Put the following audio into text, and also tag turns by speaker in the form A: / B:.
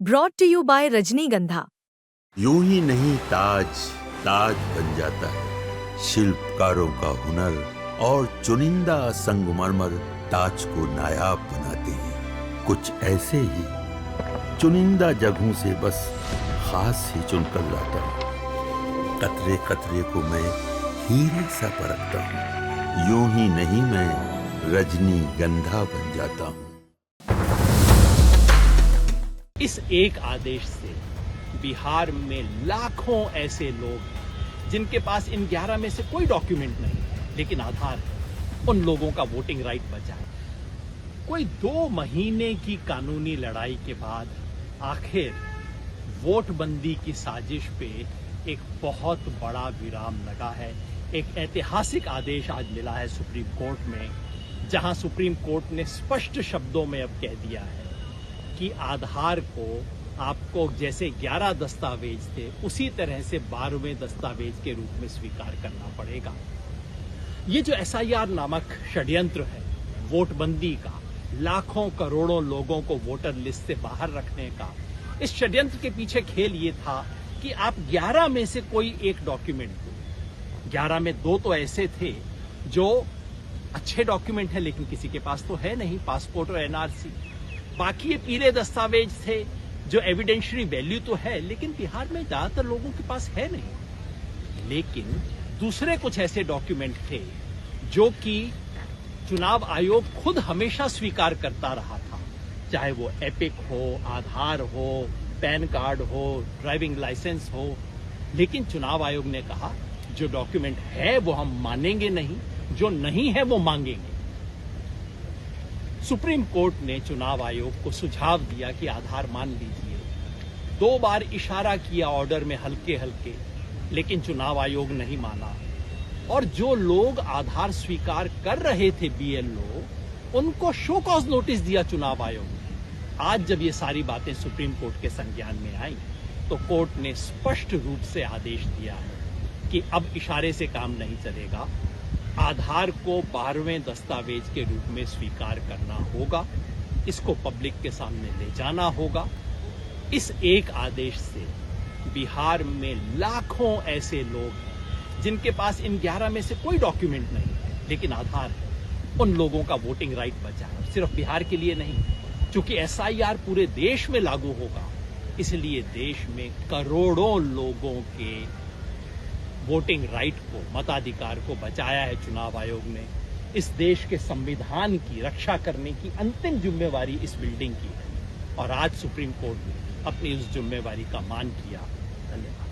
A: Brought to you bye रजनीगंधा।
B: यूं ही नहीं ताज ताज बन जाता है, शिल्पकारों का हुनर और चुनिंदा संगमरमर ताज को नायाब बनाते हैं। कुछ ऐसे ही चुनिंदा जगहों से बस खास ही चुनकर लाता हूँ। कतरे कतरे को मैं हीरे सा परखता हूँ। यूं ही नहीं मैं रजनीगंधा बन जाता हूँ।
C: इस एक आदेश से बिहार में लाखों ऐसे लोग हैं जिनके पास इन 11 में से कोई डॉक्यूमेंट नहीं है, लेकिन आधार है। उन लोगों का वोटिंग राइट बचा है। कोई 2 महीने की कानूनी लड़ाई के बाद आखिर वोटबंदी की साजिश पे एक बहुत बड़ा विराम लगा है। एक ऐतिहासिक आदेश आज मिला है सुप्रीम कोर्ट में, जहां सुप्रीम कोर्ट ने स्पष्ट शब्दों में अब कह दिया है कि आधार को आपको जैसे 11 दस्तावेज थे उसी तरह से 12वें दस्तावेज के रूप में स्वीकार करना पड़ेगा। ये जो SIR नामक षड्यंत्र है वोटबंदी का, लाखों करोड़ों लोगों को वोटर लिस्ट से बाहर रखने का, इस षड्यंत्र के पीछे खेल ये था कि आप 11 में से कोई एक डॉक्यूमेंट दो। 11 में 2 तो ऐसे थे जो अच्छे डॉक्यूमेंट है लेकिन किसी के पास तो है नहीं, पासपोर्ट और NRC। बाकी ये पीले दस्तावेज थे जो एविडेंशियरी वैल्यू तो है लेकिन बिहार में ज्यादातर लोगों के पास है नहीं। लेकिन दूसरे कुछ ऐसे डॉक्यूमेंट थे जो कि चुनाव आयोग खुद हमेशा स्वीकार करता रहा था, चाहे वो एपिक हो, आधार हो, पैन कार्ड हो, ड्राइविंग लाइसेंस हो। लेकिन चुनाव आयोग ने कहा जो डॉक्यूमेंट है वो हम मानेंगे नहीं, जो नहीं है वो मांगेंगे। सुप्रीम कोर्ट ने चुनाव आयोग को सुझाव दिया कि आधार मान लीजिए। 2 बार इशारा किया ऑर्डर में हल्के हल्के, लेकिन चुनाव आयोग नहीं माना। और जो लोग आधार स्वीकार कर रहे थे BLO, उनको शो कॉज नोटिस दिया चुनाव आयोग ने। आज जब ये सारी बातें सुप्रीम कोर्ट के संज्ञान में आई तो कोर्ट ने स्पष्ट रूप से आदेश दिया है कि अब इशारे से काम नहीं चलेगा। आधार को 12वें दस्तावेज के रूप में स्वीकार करना होगा, इसको पब्लिक के सामने ले जाना होगा। इस एक आदेश से बिहार में लाखों ऐसे लोग हैं जिनके पास इन 11 में से कोई डॉक्यूमेंट नहीं है, लेकिन आधार है। उन लोगों का वोटिंग राइट बचा है, सिर्फ बिहार के लिए नहीं। चूंकि SIR पूरे देश में लागू होगा, इसलिए देश में करोड़ों लोगों के वोटिंग राइट को, मताधिकार को बचाया है चुनाव आयोग ने। इस देश के संविधान की रक्षा करने की अंतिम जिम्मेवारी इस बिल्डिंग की है और आज सुप्रीम कोर्ट ने अपनी उस जिम्मेवारी का मान किया। धन्यवाद।